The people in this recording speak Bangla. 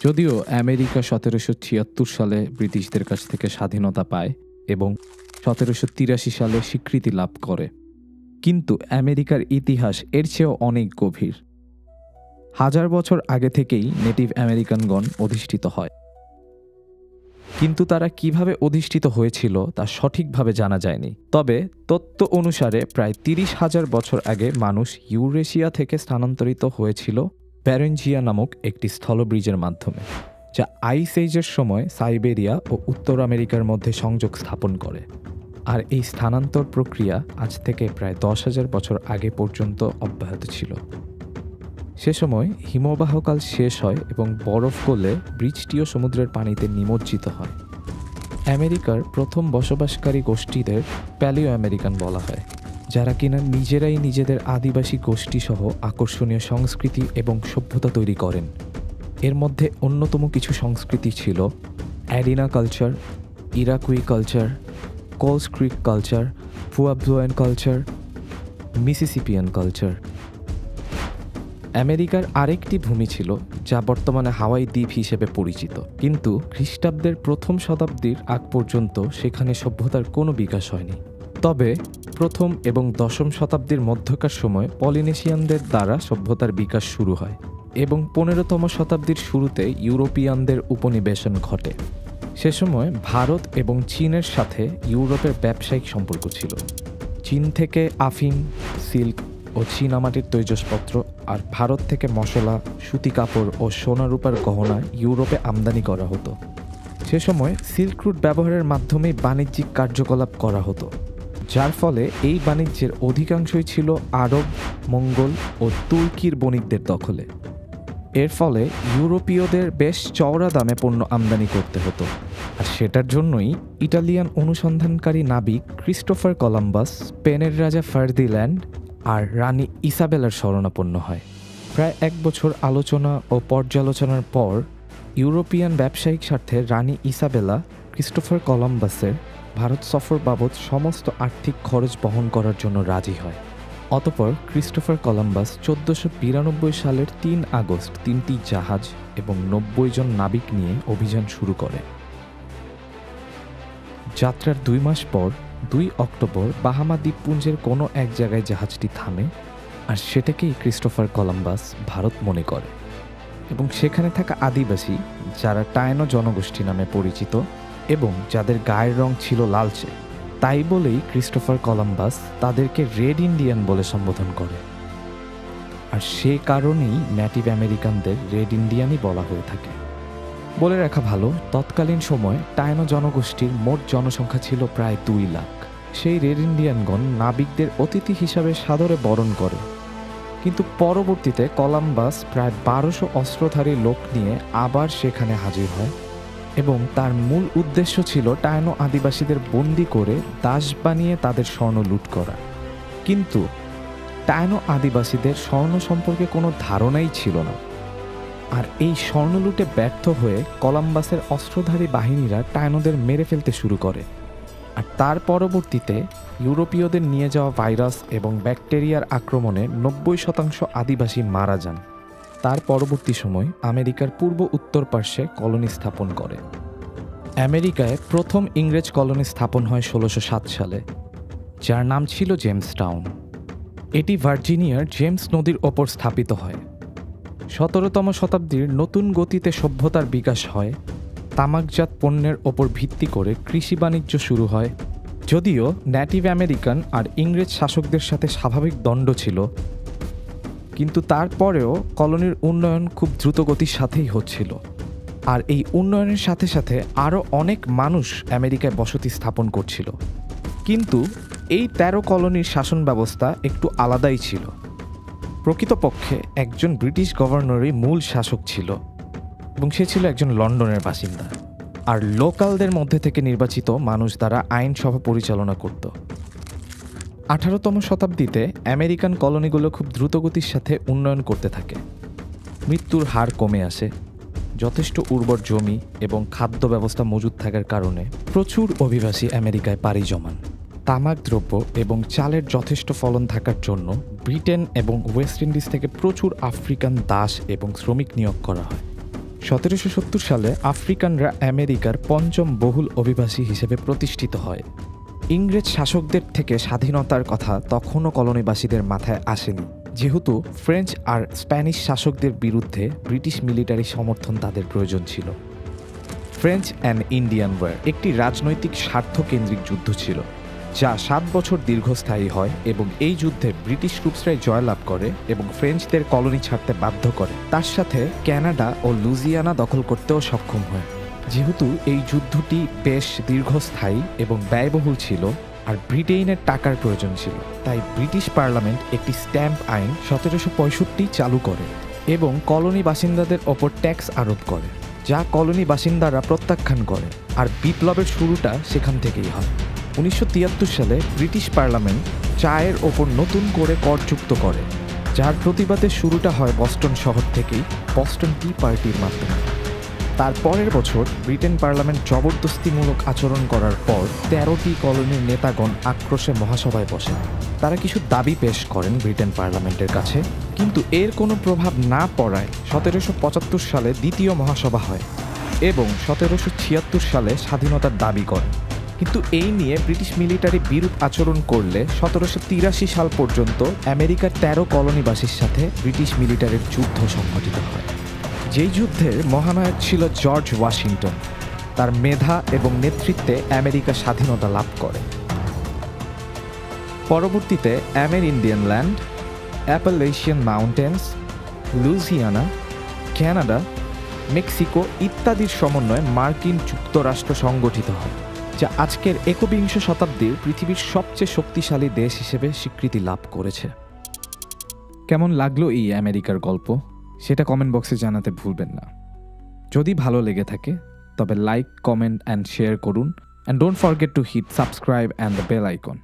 যদিও আমেরিকা ১৭৭৬ সালে ব্রিটিশদের কাছ থেকে স্বাধীনতা পায় এবং ১৭৮৩ সালে স্বীকৃতি লাভ করে, কিন্তু আমেরিকার ইতিহাস এর চেয়েও অনেক গভীর। হাজার বছর আগে থেকেই নেটিভ আমেরিকানগণ অধিষ্ঠিত হয়, কিন্তু তারা কিভাবে অধিষ্ঠিত হয়েছিল তা সঠিকভাবে জানা যায়নি। তবে তত্ত্ব অনুসারে প্রায় ৩০,০০০ বছর আগে মানুষ ইউরেশিয়া থেকে স্থানান্তরিত হয়েছিল ব্যারেঞ্জিয়া নামক একটি স্থলব্রিজের মাধ্যমে, যা আইস এজের সময় সাইবেরিয়া ও উত্তর আমেরিকার মধ্যে সংযোগ স্থাপন করে। আর এই স্থানান্তর প্রক্রিয়া আজ থেকে প্রায় ১০,০০০ বছর আগে পর্যন্ত অব্যাহত ছিল। সে সময় হিমবাহকাল শেষ হয় এবং বরফ গলে ব্রিজটিও সমুদ্রের পানিতে নিমজ্জিত হয়। আমেরিকার প্রথম বসবাসকারী গোষ্ঠীদের প্যালিও আমেরিকান বলা হয়, যারা কিনা নিজেরাই নিজেদের আদিবাসী গোষ্ঠীসহ আকর্ষণীয় সংস্কৃতি এবং সভ্যতা তৈরি করেন। এর মধ্যে অন্যতম কিছু সংস্কৃতি ছিল Adena culture, Iroquois culture, Coles Creek culture, Puebloan culture, Mississippian culture. আমেরিকার আরেকটি ভূমি ছিল যা বর্তমানে হাওয়াই দ্বীপ হিসেবে পরিচিত, কিন্তু খ্রিস্টাব্দের প্রথম শতাব্দীর আগ পর্যন্ত সেখানে সভ্যতার কোনো বিকাশ হয়নি। তবে প্রথম এবং দশম শতাব্দীর মধ্যকার সময় পলিনেশিয়ানদের দ্বারা সভ্যতার বিকাশ শুরু হয় এবং ১৫তম শতাব্দীর শুরুতে ইউরোপিয়ানদের উপনিবেশন ঘটে। সে সময় ভারত এবং চীনের সাথে ইউরোপের ব্যবসায়িক সম্পর্ক ছিল। চীন থেকে আফিম, সিল্ক ও চীনামাটির তৈজসপত্র, আর ভারত থেকে মশলা, সুতি কাপড় ও সোনা রূপার গহনা ইউরোপে আমদানি করা হতো। সে সময় সিল্ক রুট ব্যবহারের মাধ্যমেই বাণিজ্যিক কার্যকলাপ করা হতো, যার ফলে এই বাণিজ্যের অধিকাংশই ছিল আরব, মঙ্গল ও তুর্কির বণিকদের দখলে। এর ফলে ইউরোপীয়দের বেশ চওড়া দামে পণ্য আমদানি করতে হতো, আর সেটার জন্যই ইটালিয়ান অনুসন্ধানকারী নাবিক ক্রিস্টোফার কলম্বাস স্পেনের রাজা ফার্দিন্যান্ড আর রানী ইসাবেলার শরণাপন্ন হয়। প্রায় ১ বছর আলোচনা ও পর্যালোচনার পর ইউরোপিয়ান ব্যবসায়িক স্বার্থে রানী ইসাবেলা ক্রিস্টোফার কলম্বাসের ভারত সফর বাবদ সমস্ত আর্থিক খরচ বহন করার জন্য রাজি হয়। অতঃপর ক্রিস্টোফার কলম্বাস ১৪৯২ সালের ৩ আগস্ট ৩টি জাহাজ এবং ৯০ জন নাবিক নিয়ে অভিযান শুরু করে। যাত্রার ২ মাস পর ২ অক্টোবর বাহামা দ্বীপপুঞ্জের কোনো এক জায়গায় জাহাজটি থামে, আর সেটাকেই ক্রিস্টোফার কলম্বাস ভারত মনে করে এবং সেখানে থাকা আদিবাসী, যারা টায়নো জনগোষ্ঠী নামে পরিচিত এবং যাদের গায়ের রং ছিল লালচে, তাই বলেই ক্রিস্টোফার কলম্বাস তাদেরকে রেড ইন্ডিয়ান বলে সম্বোধন করে। আর সে কারণেই নেটিভ আমেরিকানদের রেড ইন্ডিয়ানই বলা হয়ে থাকে। বলে রাখা ভালো, তৎকালীন সময় টায়নো জনগোষ্ঠীর মোট জনসংখ্যা ছিল প্রায় ২ লাখ। সেই রেড ইন্ডিয়ানগণ নাবিকদের অতিথি হিসাবে সাদরে বরণ করে, কিন্তু পরবর্তীতে কলম্বাস প্রায় ১২০০ অস্ত্রধারী লোক নিয়ে আবার সেখানে হাজির হয় এবং তার মূল উদ্দেশ্য ছিল টায়নো আদিবাসীদের বন্দি করে দাস বানিয়ে তাদের স্বর্ণ লুট করা। কিন্তু টায়নো আদিবাসীদের স্বর্ণ সম্পর্কে কোনো ধারণাই ছিল না, আর এই স্বর্ণ লুটে ব্যর্থ হয়ে কলম্বাসের অস্ত্রধারী বাহিনীরা টায়নোদের মেরে ফেলতে শুরু করে। আর তার পরবর্তীতে ইউরোপীয়দের নিয়ে যাওয়া ভাইরাস এবং ব্যাকটেরিয়ার আক্রমণে ৯০% আদিবাসী মারা যান। তার পরবর্তী সময় আমেরিকার পূর্ব উত্তর পার্শ্বে কলোনি স্থাপন করে। আমেরিকায় প্রথম ইংরেজ কলোনি স্থাপন হয় ১৬০৭ সালে, যার নাম ছিল জেমস টাউন। এটি ভার্জিনিয়ার জেমস নদীর ওপর স্থাপিত হয়। ১৭তম শতাব্দীর নতুন গতিতে সভ্যতার বিকাশ হয়। তামাকজাত পণ্যের ওপর ভিত্তি করে কৃষি বাণিজ্য শুরু হয়। যদিও নেটিভ আমেরিকান আর ইংরেজ শাসকদের সাথে স্বাভাবিক দ্বন্দ্ব ছিল, কিন্তু তারপরেও কলোনির উন্নয়ন খুব দ্রুতগতির সাথেই হচ্ছিল। আর এই উন্নয়নের সাথে সাথে আরও অনেক মানুষ আমেরিকায় বসতি স্থাপন করছিল। কিন্তু এই ১৩ কলোনির শাসন ব্যবস্থা একটু আলাদাই ছিল। প্রকৃতপক্ষে একজন ব্রিটিশ গভর্নরই মূল শাসক ছিল এবং সে ছিল একজন লন্ডনের বাসিন্দা, আর লোকালদের মধ্যে থেকে নির্বাচিত মানুষ দ্বারা আইনসভা পরিচালনা করত। ১৮তম শতাব্দীতে আমেরিকান কলোনিগুলো খুব দ্রুতগতির সাথে উন্নয়ন করতে থাকে। মৃত্যুর হার কমে আসে। যথেষ্ট উর্বর জমি এবং খাদ্য ব্যবস্থা মজুদ থাকার কারণে প্রচুর অভিবাসী আমেরিকায় পাড়ি জমান। তামাকদ্রব্য এবং চালের যথেষ্ট ফলন থাকার জন্য ব্রিটেন এবং ওয়েস্ট ইন্ডিজ থেকে প্রচুর আফ্রিকান দাস এবং শ্রমিক নিয়োগ করা হয়। 1770 সালে আফ্রিকানরা আমেরিকার পঞ্চম বহুল অভিবাসী হিসেবে প্রতিষ্ঠিত হয়। ইংরেজ শাসকদের থেকে স্বাধীনতার কথা তখনও কলোনিবাসীদের মাথায় আসেনি, যেহেতু ফ্রেঞ্চ আর স্প্যানিশ শাসকদের বিরুদ্ধে ব্রিটিশ মিলিটারি সমর্থন তাদের প্রয়োজন ছিল। ফ্রেঞ্চ অ্যান্ড ইন্ডিয়ান ওয়ার একটি রাজনৈতিক স্বার্থকেন্দ্রিক যুদ্ধ ছিল, যা 7 বছর দীর্ঘস্থায়ী হয় এবং এই যুদ্ধে ব্রিটিশ ট্রুপসরাই জয়লাভ করে এবং ফ্রেঞ্চদের কলোনি ছাড়তে বাধ্য করে। তার সাথে কানাডা ও লুইজিয়ানা দখল করতেও সক্ষম হয়। যেহেতু এই যুদ্ধটি বেশ দীর্ঘস্থায়ী এবং ব্যয়বহুল ছিল আর ব্রিটেনের টাকার প্রয়োজন ছিল, তাই ব্রিটিশ পার্লামেন্ট একটি স্ট্যাম্প আইন 1765 চালু করে এবং কলোনি বাসিন্দাদের ওপর ট্যাক্স আরোপ করে, যা কলোনি বাসিন্দারা প্রত্যাখ্যান করে। আর বিপ্লবের শুরুটা সেখান থেকেই হয়। 1973 সালে ব্রিটিশ পার্লামেন্ট চায়ের ওপর নতুন করে কর যুক্ত করে, যার প্রতিবাদের শুরুটা হয় বস্টন শহর থেকেই, বস্টন টি পার্টির মাধ্যমে। তার পরের বছর ব্রিটেন পার্লামেন্ট জবরদস্তিমূলক আচরণ করার পর 13টি কলোনির নেতাগণ আক্রোশে মহাসভায় বসেন। তারা কিছু দাবি পেশ করেন ব্রিটেন পার্লামেন্টের কাছে, কিন্তু এর কোনো প্রভাব না পড়ায় 1775 সালে দ্বিতীয় মহাসভা হয় এবং 1776 সালে স্বাধীনতার দাবি করে। কিন্তু এই নিয়ে ব্রিটিশ মিলিটারি বিরূপ আচরণ করলে 1783 সাল পর্যন্ত আমেরিকার 13 কলোনিবাসীর সাথে ব্রিটিশ মিলিটারির যুদ্ধ সংঘটিত হয়। যেই যুদ্ধের মহানায়ক ছিল জর্জ ওয়াশিংটন। তার মেধা এবং নেতৃত্বে আমেরিকা স্বাধীনতা লাভ করে। পরবর্তীতে Indian land, Appalachian mountains, Louisiana, Canada, Mexico ইত্যাদির সমন্বয়ে মার্কিন যুক্তরাষ্ট্র সংগঠিত হয়, যা আজকের একবিংশ শতাব্দীর পৃথিবীর সবচেয়ে শক্তিশালী দেশ হিসেবে স্বীকৃতি লাভ করেছে। কেমন লাগলো এই আমেরিকার গল্প, সেটা কমেন্ট বক্সে জানাতে ভুলবেন না। যদি ভালো লেগে থাকে তবে লাইক, কমেন্ট অ্যান্ড শেয়ার করুন, and don't forget to hit subscribe and the bell icon.